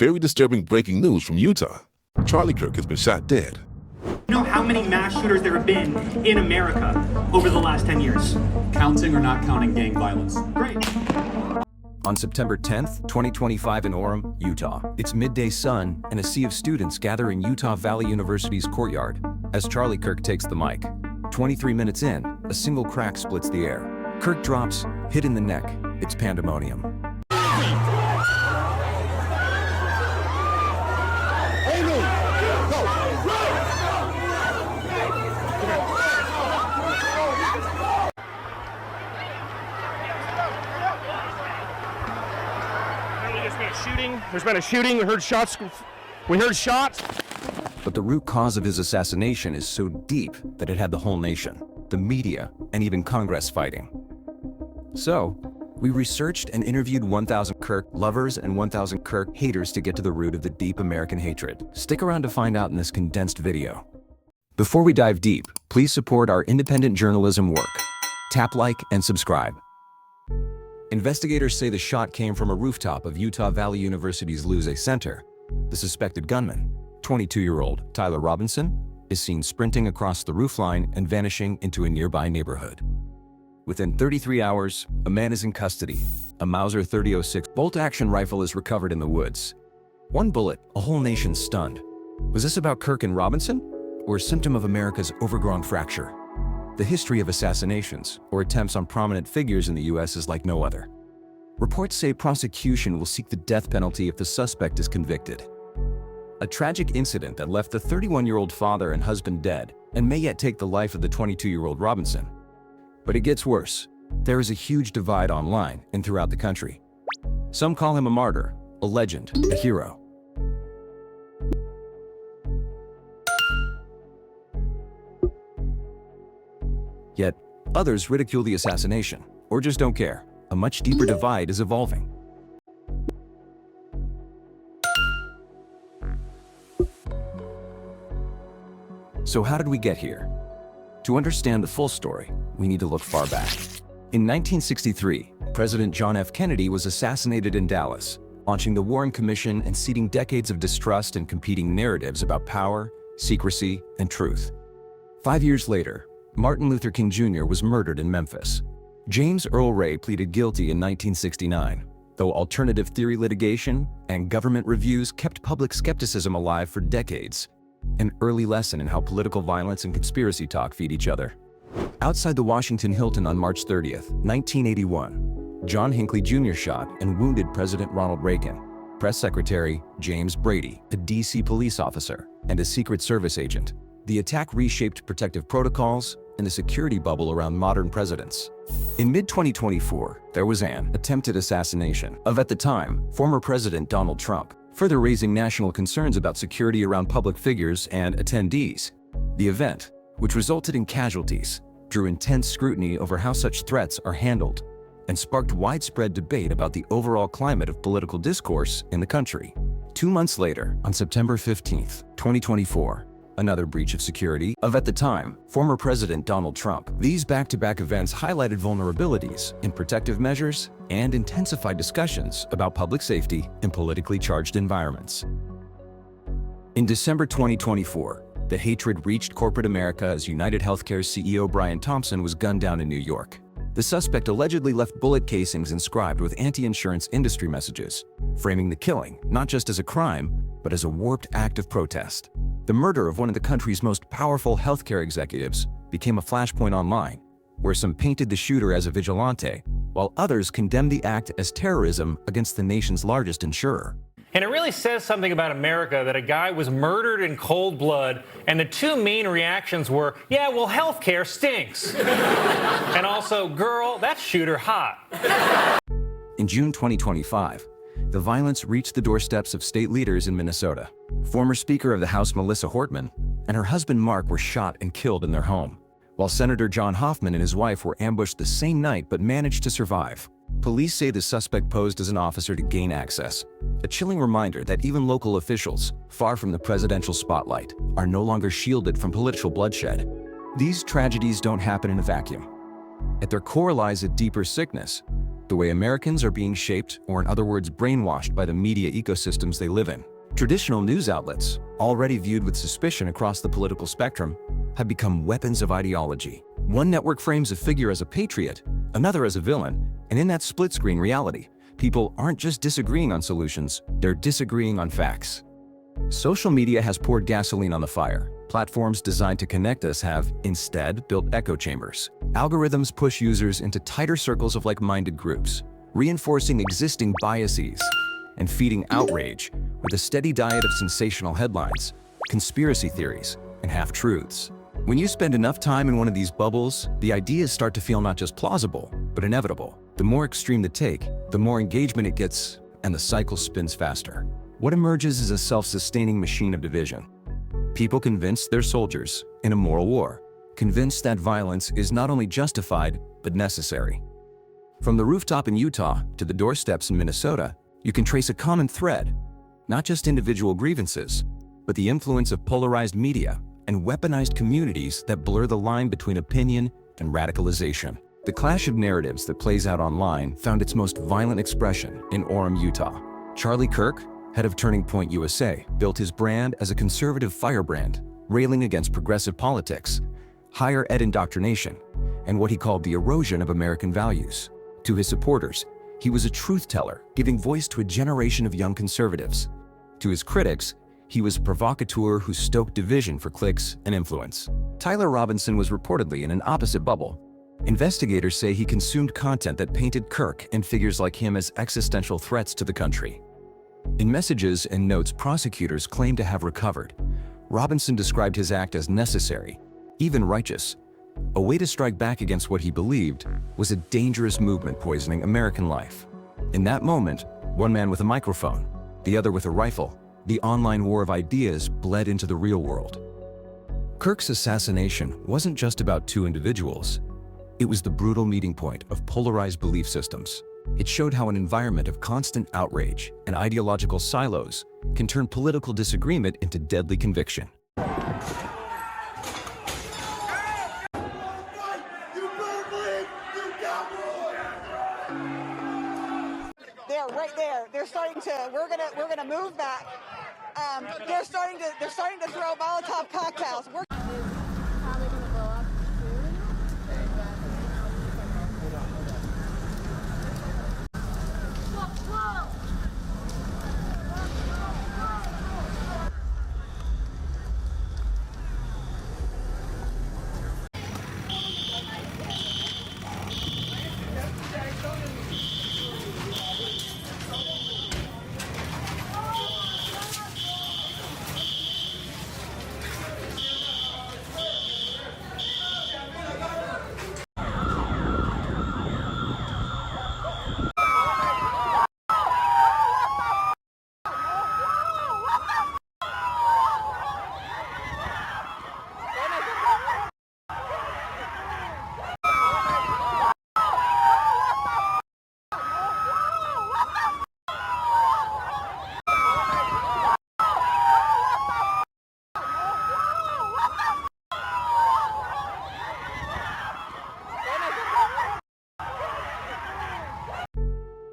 Very disturbing breaking news from Utah. Charlie Kirk has been shot dead. You know how many mass shooters there have been in America over the last 10 years? Counting or not counting gang violence? Great. On September 10th, 2025 in Orem, Utah, it's midday sun and a sea of students gather in Utah Valley University's courtyard as Charlie Kirk takes the mic. 23 minutes in, a single crack splits the air. Kirk drops, hit in the neck. It's pandemonium. There's been a shooting. We heard shots. But the root cause of his assassination is so deep that it had the whole nation, the media, and even Congress fighting. So, we researched and interviewed 1,000 Kirk lovers and 1,000 Kirk haters to get to the root of the deep American hatred. Stick around to find out in this condensed video. Before we dive deep, please support our independent journalism work. Tap like and subscribe. Investigators say the shot came from a rooftop of Utah Valley University's Luze Center. The suspected gunman, 22-year-old Tyler Robinson, is seen sprinting across the roofline and vanishing into a nearby neighborhood. Within 33 hours, a man is in custody. A Mauser 30-06 bolt-action rifle is recovered in the woods. One bullet, a whole nation stunned. Was this about Kirk and Robinson, or a symptom of America's overgrown fracture? The history of assassinations, or attempts on prominent figures in the U.S. is like no other. Reports say prosecution will seek the death penalty if the suspect is convicted. A tragic incident that left the 31-year-old father and husband dead and may yet take the life of the 22-year-old Robinson. But it gets worse. There is a huge divide online and throughout the country. Some call him a martyr, a legend, a hero. Yet, others ridicule the assassination, or just don't care. A much deeper divide is evolving. So how did we get here? To understand the full story, we need to look far back. In 1963, President John F. Kennedy was assassinated in Dallas, launching the Warren Commission and seeding decades of distrust and competing narratives about power, secrecy, and truth. 5 years later, Martin Luther King Jr. was murdered in Memphis. James Earl Ray pleaded guilty in 1969, though alternative theory litigation and government reviews kept public skepticism alive for decades. An early lesson in how political violence and conspiracy talk feed each other. Outside the Washington Hilton on March 30th, 1981, John Hinckley Jr. shot and wounded President Ronald Reagan, Press Secretary James Brady, a D.C. police officer, and a Secret Service agent. The attack reshaped protective protocols and the security bubble around modern presidents. In mid-2024, there was an attempted assassination of, at the time, former President Donald Trump, further raising national concerns about security around public figures and attendees. The event, which resulted in casualties, drew intense scrutiny over how such threats are handled and sparked widespread debate about the overall climate of political discourse in the country. 2 months later, on September 15th, 2024, another breach of security of, at the time, former President Donald Trump. These back-to-back events highlighted vulnerabilities in protective measures and intensified discussions about public safety in politically charged environments. In December 2024, the hatred reached corporate America as United Healthcare's CEO Brian Thompson was gunned down in New York. The suspect allegedly left bullet casings inscribed with anti-insurance industry messages, framing the killing not just as a crime, but as a warped act of protest. The murder of one of the country's most powerful healthcare executives became a flashpoint online, where some painted the shooter as a vigilante, while others condemned the act as terrorism against the nation's largest insurer. And it really says something about America that a guy was murdered in cold blood, and the two main reactions were, yeah, well, healthcare stinks. And also, girl, that shooter hot. In June 2025, the violence reached the doorsteps of state leaders in Minnesota. Former Speaker of the House Melissa Hortman and her husband Mark were shot and killed in their home, while Senator John Hoffman and his wife were ambushed the same night but managed to survive. Police say the suspect posed as an officer to gain access, a chilling reminder that even local officials, far from the presidential spotlight, are no longer shielded from political bloodshed. These tragedies don't happen in a vacuum. At their core lies a deeper sickness, the way Americans are being shaped, or in other words, brainwashed by the media ecosystems they live in. Traditional news outlets, already viewed with suspicion across the political spectrum, have become weapons of ideology. One network frames a figure as a patriot, another as a villain, and in that split-screen reality, people aren't just disagreeing on solutions, they're disagreeing on facts. Social media has poured gasoline on the fire. Platforms designed to connect us have, instead, built echo chambers. Algorithms push users into tighter circles of like-minded groups, reinforcing existing biases and feeding outrage with a steady diet of sensational headlines, conspiracy theories, and half-truths. When you spend enough time in one of these bubbles, the ideas start to feel not just plausible, but inevitable. The more extreme the take, the more engagement it gets, and the cycle spins faster. What emerges is a self-sustaining machine of division. People convinced they're soldiers in a moral war, convinced that violence is not only justified, but necessary. From the rooftop in Utah to the doorsteps in Minnesota, you can trace a common thread, not just individual grievances, but the influence of polarized media and weaponized communities that blur the line between opinion and radicalization. The clash of narratives that plays out online found its most violent expression in Orem, Utah. Charlie Kirk, head of Turning Point USA, built his brand as a conservative firebrand, railing against progressive politics, higher ed indoctrination, and what he called the erosion of American values. To his supporters, he was a truth teller, giving voice to a generation of young conservatives. To his critics, he was a provocateur who stoked division for clicks and influence. Tyler Robinson was reportedly in an opposite bubble. Investigators say he consumed content that painted Kirk and figures like him as existential threats to the country. In messages and notes prosecutors claim to have recovered, Robinson described his act as necessary, even righteous. A way to strike back against what he believed was a dangerous movement poisoning American life. In that moment, one man with a microphone, the other with a rifle, the online war of ideas bled into the real world. Kirk's assassination wasn't just about two individuals. It was the brutal meeting point of polarized belief systems. It showed how an environment of constant outrage and ideological silos can turn political disagreement into deadly conviction. They're right there. They're starting to. We're gonna move back. They're starting to throw Molotov cocktails.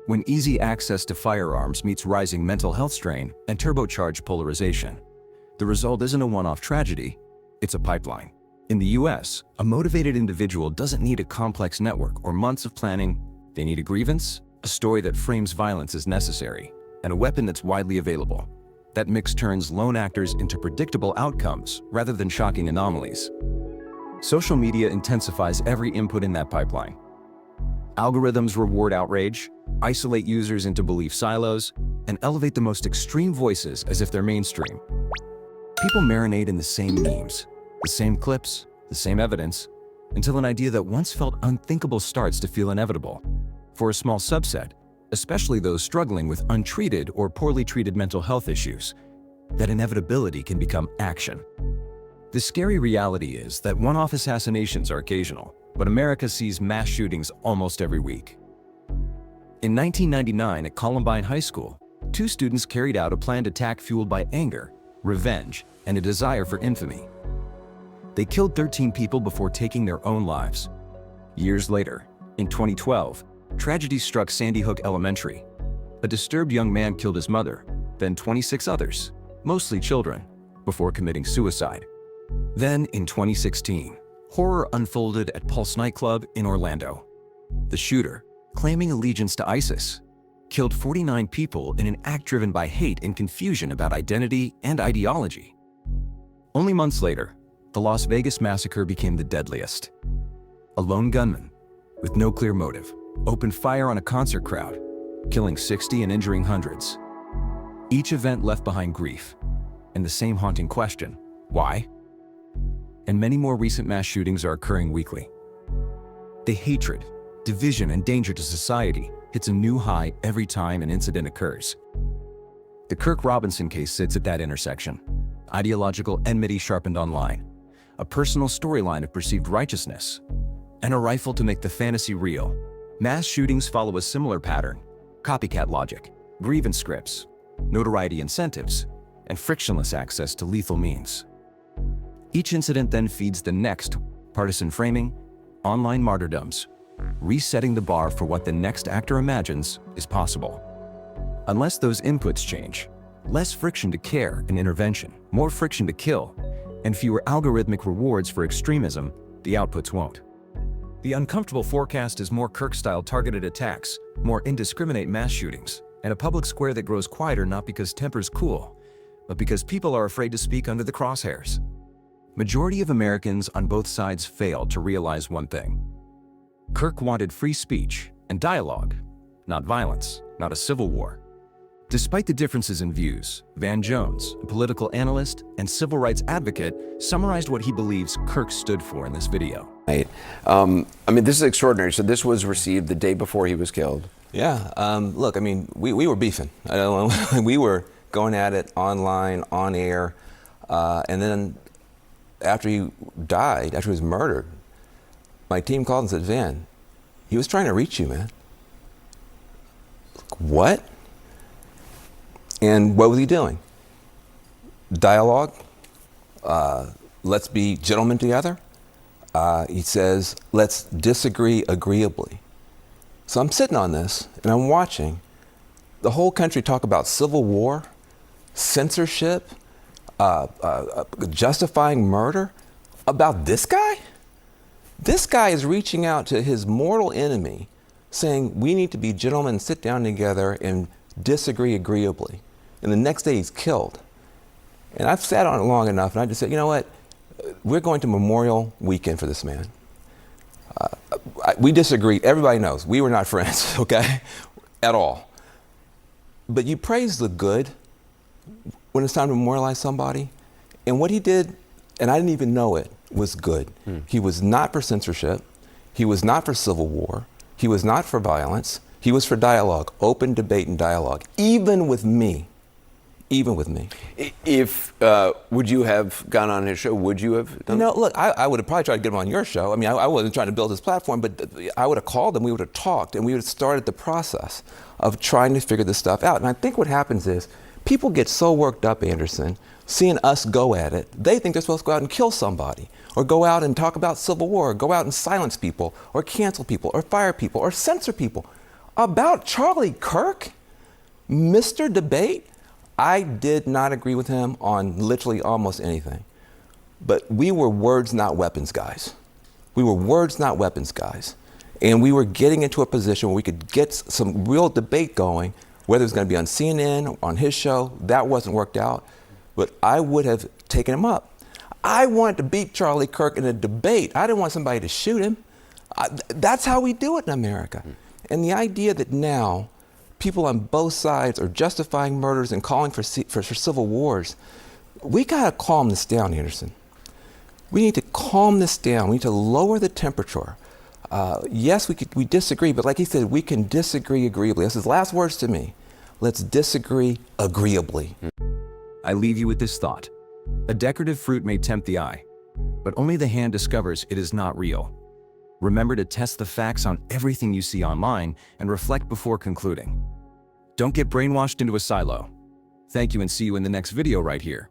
When easy access to firearms meets rising mental health strain and turbocharged polarization, the result isn't a one-off tragedy, it's a pipeline. In the US, a motivated individual doesn't need a complex network or months of planning. They need a grievance, a story that frames violence as necessary, and a weapon that's widely available. That mix turns lone actors into predictable outcomes rather than shocking anomalies. Social media intensifies every input in that pipeline. Algorithms reward outrage, isolate users into belief silos, and elevate the most extreme voices as if they're mainstream. People marinate in the same memes, the same clips, the same evidence, until an idea that once felt unthinkable starts to feel inevitable. For a small subset, especially those struggling with untreated or poorly treated mental health issues, that inevitability can become action. The scary reality is that one-off assassinations are occasional, but America sees mass shootings almost every week. In 1999 at Columbine High School, 2 students carried out a planned attack fueled by anger, revenge, and a desire for infamy. They killed 13 people before taking their own lives. Years later, in 2012, tragedy struck Sandy Hook Elementary. A disturbed young man killed his mother, then 26 others, mostly children, before committing suicide. Then, in 2016, horror unfolded at Pulse nightclub in Orlando. The shooter, claiming allegiance to ISIS, killed 49 people in an act driven by hate and confusion about identity and ideology. Only months later, the Las Vegas massacre became the deadliest. A lone gunman, with no clear motive, opened fire on a concert crowd, killing 60 and injuring hundreds. Each event left behind grief and the same haunting question: why? And many more recent mass shootings are occurring weekly. The hatred, division, and danger to society hits a new high every time an incident occurs. The Kirk Robinson case sits at that intersection. Ideological enmity sharpened online, a personal storyline of perceived righteousness, and a rifle to make the fantasy real. Mass shootings follow a similar pattern: copycat logic, grievance scripts, notoriety incentives, and frictionless access to lethal means. Each incident then feeds the next: partisan framing, online martyrdoms, resetting the bar for what the next actor imagines is possible. Unless those inputs change, less friction to care and intervention, more friction to kill, and fewer algorithmic rewards for extremism, the outputs won't. The uncomfortable forecast is more Kirk-style targeted attacks, more indiscriminate mass shootings, and a public square that grows quieter not because tempers cool, but because people are afraid to speak under the crosshairs. Majority of Americans on both sides failed to realize one thing. Kirk wanted free speech and dialogue, not violence, not a civil war. Despite the differences in views, Van Jones, a political analyst and civil rights advocate, summarized what he believes Kirk stood for in this video. Right. This is extraordinary. So this was received the day before he was killed. Yeah. Look, we were beefing. We were going at it online, on air, and then after he died, after he was murdered, my team called and said, "Van, he was trying to reach you, man." What? And what was he doing? Dialogue. Let's be gentlemen together. He says, let's disagree agreeably. So I'm sitting on this and I'm watching the whole country talk about civil war, censorship, justifying murder about this guy? This guy is reaching out to his mortal enemy saying we need to be gentlemen and sit down together and disagree agreeably. And the next day he's killed. And I've sat on it long enough and I just said, you know what? We're going to Memorial Weekend for this man. We disagree. Everybody knows we were not friends, okay? At all. But you praise the good when it's time to memorialize somebody. And what he did, and I didn't even know it, was good. He was not for censorship. He was not for civil war. He was not for violence. He was for dialogue, open debate and dialogue, even with me. Even with me. If, would you have gone on his show? Would you have done Look, I would have probably tried to get him on your show. I wasn't trying to build his platform, but I would have called him, we would have talked, and we would have started the process of trying to figure this stuff out. And I think what happens is, people get so worked up, Anderson, seeing us go at it, they think they're supposed to go out and kill somebody, or go out and talk about civil war, or go out and silence people, or cancel people, or fire people, or censor people. About Charlie Kirk, Mr. Debate, I did not agree with him on literally almost anything. But we were words, not weapons guys. We were words, not weapons guys. And we were getting into a position where we could get some real debate going, whether it was going to be on CNN, on his show. That wasn't worked out. But I would have taken him up. I wanted to beat Charlie Kirk in a debate. I didn't want somebody to shoot him. That's how we do it in America. And the idea that now people on both sides are justifying murders and calling for civil wars, we gotta calm this down, Anderson. We need to calm this down. We need to lower the temperature. Yes, we disagree, but like he said, we can disagree agreeably. That's his last words to me. Let's disagree agreeably. I leave you with this thought. A decorative fruit may tempt the eye, but only the hand discovers it is not real. Remember to test the facts on everything you see online and reflect before concluding. Don't get brainwashed into a silo. Thank you and see you in the next video right here.